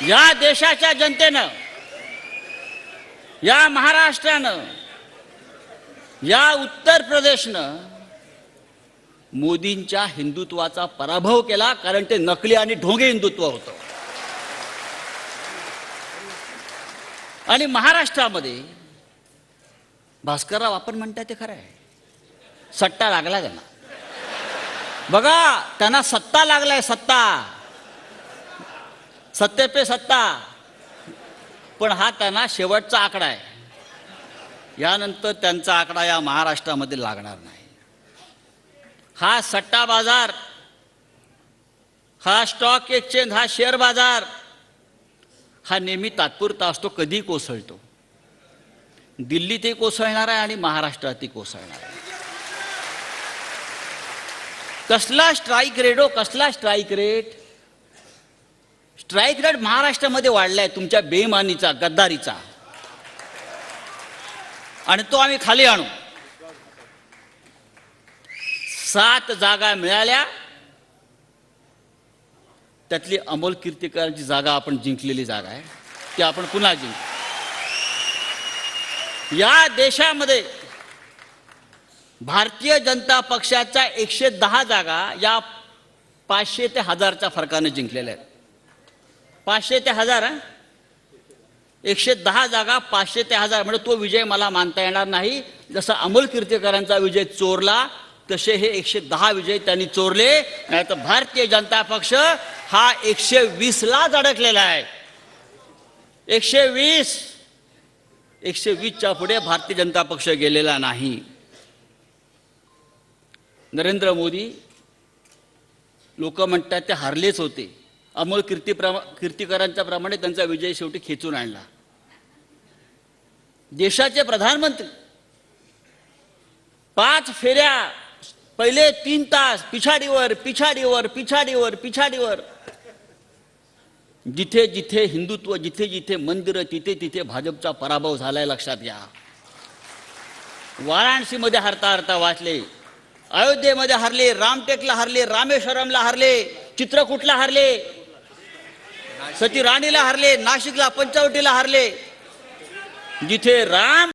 या देशाच्या जनतेनं, या महाराष्ट्रानं, या उत्तर प्रदेशनं मोदींच्या हिंदुत्वाचा पराभव केला, कारण ते नकली आणि ढोंगी हिंदुत्व होतं. आणि महाराष्ट्रामध्ये भास्करराव आपण म्हणताय ते खरं आहे, सट्टा लागला त्यांना. बघा, त्यांना सत्ता लागलाय, सत्ता, सत्ते पे सत्ता. पण हा त्यांना शेवटचा आकडा आहे. यानंतर त्यांचा आकडा या महाराष्ट्रामध्ये लागणार नाही. हा सट्टा बाजार, हा स्टॉक एक्सचेंज, हा शेअर बाजार, हा नेहमी तात्पुरता असतो, कधी कोसळतो. दिल्लीतही कोसळणार आहे आणि महाराष्ट्रातही कोसळणार आहे. कसला स्ट्राईक रेट हो, कसला स्ट्राईक रेट? स्ट्राईक रेट महाराष्ट्रामध्ये वाढलाय तुमच्या बेईमानीचा, गद्दारीचा, आणि तो आम्ही खाली आणू. 7 जागा मिळाल्या, त्यातली अमोल कीर्तीकरांची जागा आपण जिंकलेली जागा आहे, ती आपण पुन्हा जिंकू. या देशामध्ये भारतीय जनता पक्षाच्या 110 जागा या 500 ते 1000च्या फरकाने जिंकलेल्या आहेत. 500 ते 1000, 110 जागा 500 ते 1000, म्हणजे तो विजय मला मानता येणार नाही. जसा अमोल कीर्तीकरांचा विजय चोरला, तसे हे 110 विजय त्यांनी चोरले. नाही तर भारतीय जनता पक्ष हा 120लाच अडकलेला आहे. 120च्या पुढे भारतीय जनता पक्ष गेलेला नाही. नरेंद्र मोदी, लोक म्हणतात ते हारलेच होते. अमोल कीर्तीकरांच्या प्रमाणे त्यांचा विजय शेवटी खेचून आणला. देशाचे प्रधानमंत्री 5 फेऱ्या, पहिले 3 तास पिछाडीवर पिछाडीवर पिछाडीवर पिछाडीवर, जिथे जिथे हिंदुत्व, जिथे जिथे मंदिरं, तिथे तिथे भाजपचा पराभव झालाय, लक्षात घ्या. वाराणसीमध्ये हरता हरता वाचले, अयोध्येमध्ये हरले, रामटेकला हरले, रामेश्वरमला हरले, चित्रकूटला हरले, सती राणीला हरले, नाशिकला पंचवटीला हरले. जिथे राम